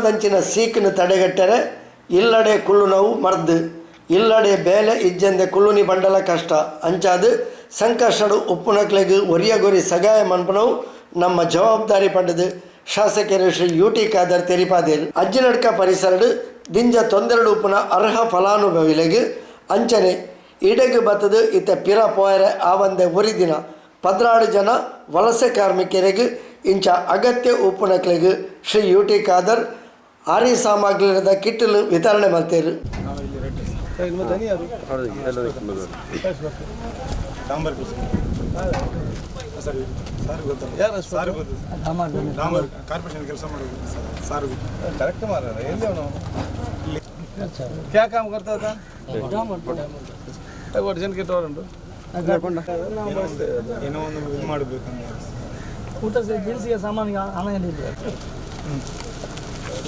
ಕೊರೋನಾದಂಚಿನ ಸೀಕ್ನ ತಡೆಗಟ್ಟರೆ ಇಲ್ಲಡೆ ಕುಲ್ಲು ನೋವು ಮರ್ದು ಇಲ್ಲಡೆ ಬೇಲೆ ಇಜ್ಜಂದೆ ಕುಲ್ಲುನಿ ಬಂಡಲ ಕಷ್ಟ ಅಂಚಾದು ಸಂಕಷ್ಟಡು ಉಪ್ಪುನಕ್ಲೆಗ್ ಒರಿಯಗೊರಿ ಸಗಾಯ ಮನ್ಪನವು ನಮ್ಮ ಜವಾಬ್ದಾರಿ ಪಂಡದು ಶಾಸಕರು ಶ್ರೀ UT ಖಾದರ್ ತೆರಿಪಾದೇರು ಅಜ್ಜಿನಡ್ಕ ಪರಿಸರಡು ದಿಂಜ ತೊಂದರೆಡು ಉಪ್ಪುನ ಅರ್ಹ ಫಲಾನುಭವಿಲೆಗ್ ಅಂಚನೆ ಇಡೆಗ್ ಬತ್ತದು ಇತ್ತ ಪಿರ ಪೋಯರೆ ಆವಂದೆ ಒರಿದಿನ 16 ಜನ ವಲಸೆ ಕಾರ್ಮಿಕರಿಗೆ ಇಂಚ ಅಗತ್ಯ ಉಪ್ಪುನಕ್ಲೆಗ್ ಶ್ರೀ UT ಖಾದರ್ ಆರಿ ಸಾಮಗ್ರಿದ ಕಿಟ್ಟಲು ವಿತರಣೆ ಮಾಡ್ತೇರು. क्या काम करता था? जन के ಊಟ ದಿನಸಿಗೆ ಸಾಮಾನಿಗೆ ಹಣ ಏನಿಲ್ಲ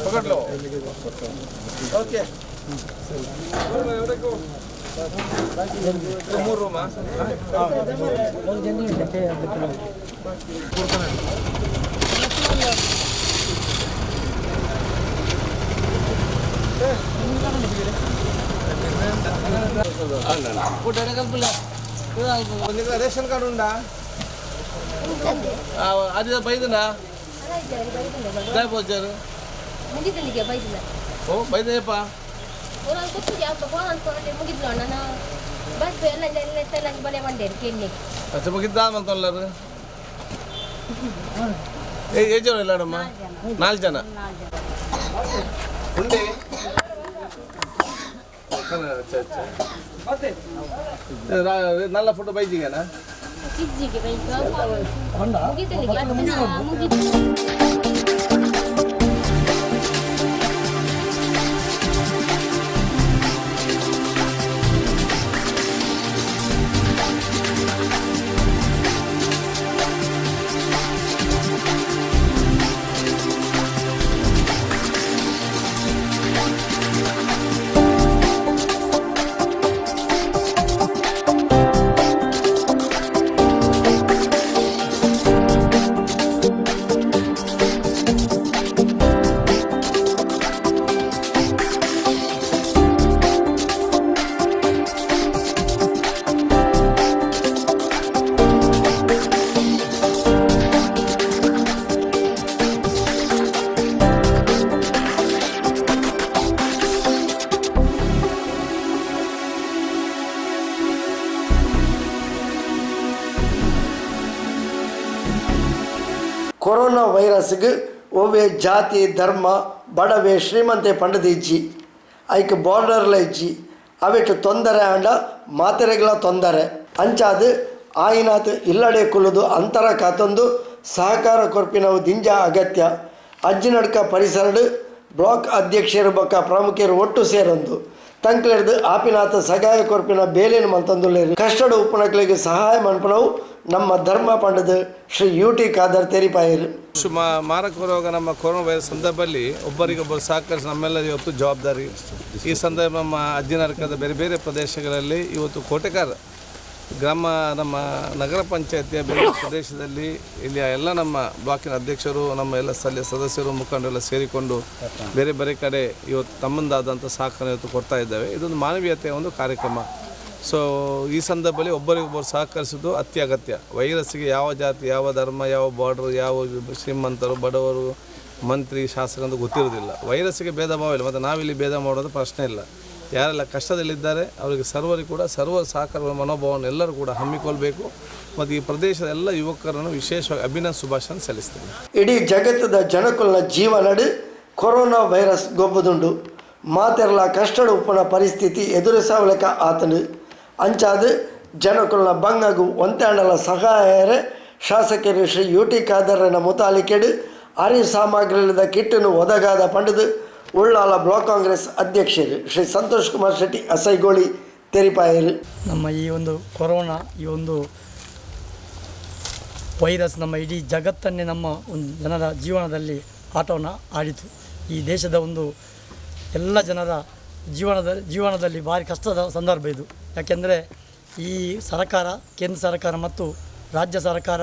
ಪಕಡ್ಲೋ ಓಕೆ ಮೂರು ರೂಮಾ ರೇಷನ್ ಕಾರ್ಡ್ ಉಂಟಾ అది బయటనా పోచారు ఓ బయట చెప్పా అచ్చ ముగిద్దా అంటున్నారు ఏ జన వెళ్ళాడమ్మా 4 జన ఉండే నల్ల ఫోటో బయటికేనా ಕೊರೋನಾ ವೈರಸ್ಗೆ ಒವ್ವೆ ಜಾತಿ ಧರ್ಮ ಬಡವೆ ಶ್ರೀಮಂತೆ ಪಂಡದಿಜ್ಜಿ ಐಕ್ ಬಾರ್ಡರ್ಲ ಇಜ್ಜಿ ಅವಿಟ್ಟು ತೊಂದರೆ ಆಂಡ ಮಾತೆರೆಗಳ ತೊಂದರೆ ಅಂಚಾದು ಆಯಿನಾತ್ ಇಲ್ಲಡೆ ಕುಲುದು ಅಂತರ ಕಾತೊಂದು ಸಹಕಾರ ಕೊರ್ಪಿನವು ದಿಂಜ ಅಗತ್ಯ ಅಜ್ಜಿನಡ್ಕ ಪರಿಸರಡು ಬ್ಲಾಕ್ ಅಧ್ಯಕ್ಷರು ಬೊಕ್ಕ ಪ್ರಮುಖರು ಒಟ್ಟು ಸೇರೊಂದು ತಂಕ್ಲೆರ್ದು ಆಪಿನಾಥ ಸಗಾಯ ಕೊರ್ಪಿನ ಬೇಲೇನು ಮಂತಂದುಲ್ಲೇರು ಕಷ್ಟಡು ಉಪ್ಪುನಕ್ಲೆಗೆ ಸಹಾಯ ಮನ್ಪನವು ನಮ್ಮ ಧರ್ಮ ಪಂಡದ ಶ್ರೀ UT ಖಾದರ್ ತೆರಿಪಾಯರು. ಮಾರಕ ರೋಗ ನಮ್ಮ ಕೊರೋನಾ ವೈರಸ್ ಸಂದರ್ಭದಲ್ಲಿ ಒಬ್ಬರಿಗೊಬ್ಬರು ಸಹಕರಿಸಿ ನಮ್ಮೆಲ್ಲ ಇವತ್ತು ಜವಾಬ್ದಾರಿ. ಈ ಸಂದರ್ಭ ನಮ್ಮ ಅಜ್ಜಿನರ್ಕದ ಬೇರೆ ಬೇರೆ ಪ್ರದೇಶಗಳಲ್ಲಿ ಇವತ್ತು ಕೋಟೆಕಾರ ಗ್ರಾಮ ನಮ್ಮ ನಗರ ಪಂಚಾಯತಿಯ ಬೇರೆ ಪ್ರದೇಶದಲ್ಲಿ ಇಲ್ಲಿ ಎಲ್ಲ ನಮ್ಮ ಬ್ಲಾಕಿನ ಅಧ್ಯಕ್ಷರು ನಮ್ಮ ಎಲ್ಲ ಸ್ಥಳೀಯ ಸದಸ್ಯರು ಮುಖಂಡರೆಲ್ಲ ಸೇರಿಕೊಂಡು ಬೇರೆ ಬೇರೆ ಕಡೆ ಇವತ್ತು ತಮ್ಮದಾದಂಥ ಸಹಕಾರ ಇವತ್ತು ಕೊಡ್ತಾ ಇದ್ದೇವೆ. ಇದೊಂದು ಮಾನವೀಯತೆಯ ಒಂದು ಕಾರ್ಯಕ್ರಮ. ಸೊ ಈ ಸಂದರ್ಭದಲ್ಲಿ ಒಬ್ಬರಿಗೊಬ್ಬರು ಸಹಕರಿಸೋದು ಅತ್ಯಗತ್ಯ. ವೈರಸ್ಸಿಗೆ ಯಾವ ಜಾತಿ ಯಾವ ಧರ್ಮ ಯಾವ ಬಾರ್ಡ್ರು ಯಾವ ಶ್ರೀಮಂತರು ಬಡವರು ಮಂತ್ರಿ ಶಾಸಕ ಅಂತ ಗೊತ್ತಿರೋದಿಲ್ಲ. ವೈರಸ್ಸಿಗೆ ಭೇದ ಭಾವ ಇಲ್ಲ, ಮತ್ತು ನಾವಿಲ್ಲಿ ಭೇದ ಮಾಡೋದು ಪ್ರಶ್ನೆ ಇಲ್ಲ. ಯಾರೆಲ್ಲ ಕಷ್ಟದಲ್ಲಿದ್ದಾರೆ ಅವರಿಗೆ ಸರ್ವರಿಗೂ ಕೂಡ ಸರ್ವ ಸಹಕಾರ ಮನೋಭಾವವನ್ನು ಎಲ್ಲರೂ ಕೂಡ ಹಮ್ಮಿಕೊಳ್ಬೇಕು. ಮತ್ತು ಈ ಪ್ರದೇಶದ ಎಲ್ಲ ಯುವಕರನ್ನು ವಿಶೇಷವಾಗಿ ಅಭಿನಂದನೆ ಶುಭಾಶಯ ಸಲ್ಲಿಸ್ತೀನಿ. ಇಡೀ ಜಗತ್ತದ ಜನಕುಲ್ನ ಜೀವನಡು ಕೊರೋನಾ ವೈರಸ್ ಗೊಬ್ಬದುಂಡು ಮಾತೆರಲ ಕಷ್ಟಡು ಉಪ್ಪುನ ಪರಿಸ್ಥಿತಿ ಎದುರಿಸವಲಕ ಆತನು ಅಂಚಾದು ಜನಕುಲ್ನ ಬಂಗಗು ಒಂತಾಂಡಲ ಸಹಾಯರೆ ಶಾಸಕರು ಶ್ರೀ UT ಖಾದರ್ನ ಮುತಾಲಿಕೆಡು ಅರಿ ಸಾಮಗ್ರಿದ ಕಿಟ್ಟನ್ನು ಒದಗಾದ ಪಂಡದು ಉಳ್ಳಾಲ ಬ್ಲಾಕ್ ಕಾಂಗ್ರೆಸ್ ಅಧ್ಯಕ್ಷರು ಶ್ರೀ ಸಂತೋಷ್ ಕುಮಾರ್ ಶೆಟ್ಟಿ ಅಸೈಗೋಳಿ ತೆರಿಪಾಯರು. ನಮ್ಮ ಈ ಒಂದು ಕೊರೋನಾ ಈ ಒಂದು ವೈರಸ್ ನಮ್ಮ ಇಡೀ ಜಗತ್ತನ್ನೇ ನಮ್ಮ ಒಂದು ಜನರ ಜೀವನದಲ್ಲಿ ಆಟವನ್ನು ಆಡಿತು. ಈ ದೇಶದ ಒಂದು ಎಲ್ಲ ಜನರ ಜೀವನದಲ್ಲಿ ಭಾರಿ ಕಷ್ಟದ ಸಂದರ್ಭ ಇದು. ಯಾಕೆಂದರೆ ಈ ಸರ್ಕಾರ ಕೇಂದ್ರ ಸರ್ಕಾರ ಮತ್ತು ರಾಜ್ಯ ಸರ್ಕಾರ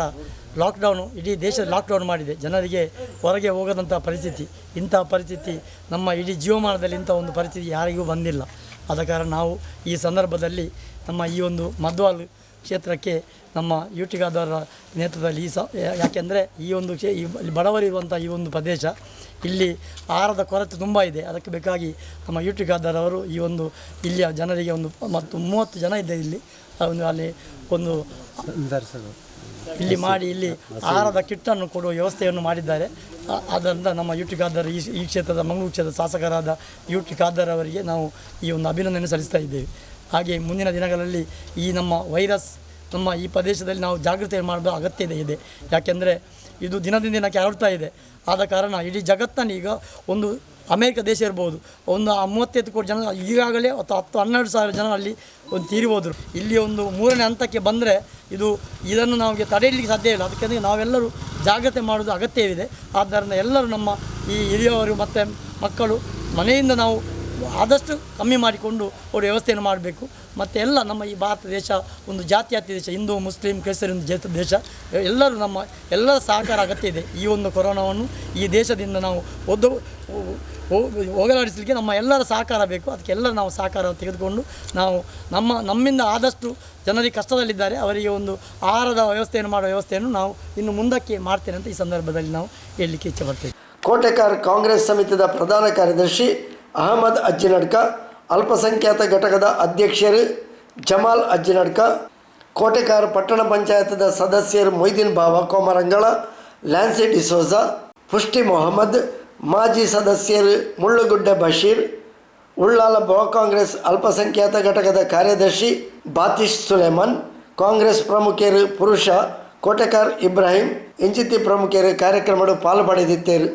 ಲಾಕ್ಡೌನು ಇಡೀ ದೇಶದ ಲಾಕ್ಡೌನ್ ಮಾಡಿದೆ. ಜನರಿಗೆ ಹೊರಗೆ ಹೋಗದಂಥ ಪರಿಸ್ಥಿತಿ, ಇಂಥ ಪರಿಸ್ಥಿತಿ ನಮ್ಮ ಇಡೀ ಜೀವಮಾನದಲ್ಲಿ ಇಂಥ ಒಂದು ಪರಿಸ್ಥಿತಿ ಯಾರಿಗೂ ಬಂದಿಲ್ಲ. ಆದ ಕಾರಣ ನಾವು ಈ ಸಂದರ್ಭದಲ್ಲಿ ನಮ್ಮ ಈ ಒಂದು ಮಧ್ವಾಲ್ ಕ್ಷೇತ್ರಕ್ಕೆ ನಮ್ಮ ಯುಟಿ ಖಾದರ್ ನೇತೃತ್ವದಲ್ಲಿ ಯಾಕೆಂದರೆ ಈ ಒಂದು ಇಲ್ಲಿ ಬಡವರಿರುವಂಥ ಈ ಒಂದು ಪ್ರದೇಶ, ಇಲ್ಲಿ ಆಹಾರದ ಕೊರತೆ ತುಂಬ ಇದೆ. ಅದಕ್ಕೆ ಬೇಕಾಗಿ ನಮ್ಮ ಯುಟಿ ಖಾದರ್ ಅವರು ಈ ಒಂದು ಇಲ್ಲಿಯ ಜನರಿಗೆ ಒಂದು 30 ಜನ ಇದೆ ಇಲ್ಲಿ ಒಂದು ಅಲ್ಲಿ ಒಂದು ಇಲ್ಲಿ ಮಾಡಿ ಇಲ್ಲಿ ಆಹಾರದ ಕಿಟ್ಟನ್ನು ಕೊಡುವ ವ್ಯವಸ್ಥೆಯನ್ನು ಮಾಡಿದ್ದಾರೆ. ಆದ್ದರಿಂದ ನಮ್ಮ ಯುಟಿ ಖಾದರ್ ಈ ಕ್ಷೇತ್ರದ ಮಂಗಳೂರು ಕ್ಷೇತ್ರದ ಶಾಸಕರಾದ ಯುಟಿ ಖಾದರ್ ಅವರಿಗೆ ನಾವು ಈ ಒಂದು ಅಭಿನಂದನೆ ಸಲ್ಲಿಸ್ತಾ ಇದ್ದೇವೆ. ಹಾಗೆ ಮುಂದಿನ ದಿನಗಳಲ್ಲಿ ಈ ನಮ್ಮ ವೈರಸ್ ನಮ್ಮ ಈ ಪ್ರದೇಶದಲ್ಲಿ ನಾವು ಜಾಗೃತಿ ಮಾಡೋದು ಅಗತ್ಯ ಇದೆ. ಯಾಕೆಂದರೆ ಇದು ದಿನದಿಂದ ದಿನಕ್ಕೆ ಹರಡ್ತಾ ಇದೆ. ಆದ ಕಾರಣ ಇಡೀ ಜಗತ್ತನ್ನು ಈಗ ಒಂದು ಅಮೇರಿಕ ದೇಶ ಇರ್ಬೋದು, ಒಂದು 35 ಕೋಟಿ ಜನ ಈಗಾಗಲೇ 10-12 ಸಾವಿರ ಜನ ಅಲ್ಲಿ ಒಂದು ತೀರಿ ಹೋದರು. ಇಲ್ಲಿ ಒಂದು 3ನೇ ಹಂತಕ್ಕೆ ಬಂದರೆ ಇದನ್ನು ನಮಗೆ ತಡೆಯಲಿಕ್ಕೆ ಸಾಧ್ಯ ಇಲ್ಲ. ಅದಕ್ಕೆ ನಾವೆಲ್ಲರೂ ಜಾಗ್ರತೆ ಮಾಡೋದು ಅಗತ್ಯವಿದೆ. ಆದ್ದರಿಂದ ಎಲ್ಲರೂ ನಮ್ಮ ಈ ಹಿರಿಯವರು ಮತ್ತು ಮಕ್ಕಳು ಮನೆಯಿಂದ ನಾವು ಆದಷ್ಟು ಕಮ್ಮಿ ಮಾಡಿಕೊಂಡು ಅವರು ವ್ಯವಸ್ಥೆಯನ್ನು ಮಾಡಬೇಕು. ಮತ್ತು ಎಲ್ಲ ನಮ್ಮ ಈ ಭಾರತ ದೇಶ ಒಂದು ಜಾತ್ಯತೀತ ದೇಶ, ಹಿಂದೂ ಮುಸ್ಲಿಂ ಕ್ರೈಸ್ತರಿಂದ ದೇಶ, ಎಲ್ಲರ ಸಹಕಾರ ಅಗತ್ಯ ಇದೆ. ಈ ಒಂದು ಕೊರೋನಾವನ್ನು ಈ ದೇಶದಿಂದ ನಾವು ಹೋಗಲಾಡಿಸಲಿಕ್ಕೆ ನಮ್ಮ ಎಲ್ಲರ ಸಹಕಾರ ಬೇಕು. ಅದಕ್ಕೆಲ್ಲರೂ ನಾವು ಸಹಕಾರ ತೆಗೆದುಕೊಂಡು ನಾವು ನಮ್ಮಿಂದ ಆದಷ್ಟು ಜನರಿಗೆ ಕಷ್ಟದಲ್ಲಿದ್ದಾರೆ ಅವರಿಗೆ ಒಂದು ಆಹಾರದ ವ್ಯವಸ್ಥೆಯನ್ನು ಮಾಡುವ ವ್ಯವಸ್ಥೆಯನ್ನು ನಾವು ಇನ್ನು ಮುಂದಕ್ಕೆ ಮಾಡ್ತೇನೆ ಅಂತ ಈ ಸಂದರ್ಭದಲ್ಲಿ ನಾವು ಹೇಳಲಿಕ್ಕೆ ಇಚ್ಛೆ ಪಡ್ತೇವೆ. ಕೋಟೆಕಾರ್ ಕಾಂಗ್ರೆಸ್ ಸಮಿತಿಯ ಪ್ರಧಾನ ಕಾರ್ಯದರ್ಶಿ ಅಹಮದ್ ಅಜ್ಜಿನಡ್ಕ, ಅಲ್ಪಸಂಖ್ಯಾತ ಘಟಕದ ಅಧ್ಯಕ್ಷರು ಜಮಾಲ್ ಅಜ್ಜಿನಡ್ಕ, ಕೋಟೆಕಾರ್ ಪಟ್ಟಣ ಪಂಚಾಯತದ ಸದಸ್ಯರು ಮೊಯ್ದೀನ್ ಬಾವ ಕೋಮರಂಗಳ, ಲ್ಯಾನ್ಸಿ ಡಿಸೋಜಾ, ಪುಷ್ಟಿ ಮೊಹಮ್ಮದ್, ಮಾಜಿ ಸದಸ್ಯರು ಮುಳ್ಳುಗುಡ್ಡೆ ಬಶೀರ್, ಉಳ್ಳಾಲ ಬ್ಲಾಕ್ ಕಾಂಗ್ರೆಸ್ ಅಲ್ಪಸಂಖ್ಯಾತ ಘಟಕದ ಕಾರ್ಯದರ್ಶಿ ಬಾತಿಶ್ ಸುಲೇಮಾನ್, ಕಾಂಗ್ರೆಸ್ ಪ್ರಮುಖರು ಪುರುಷ ಕೋಟೆಕಾರ್ ಇಬ್ರಾಹಿಂ ಇಂಚಿತಿ ಪ್ರಮುಖರು ಕಾರ್ಯಕ್ರಮಗಳು ಪಾಲ್ಪಡೆದಿದ್ದರು.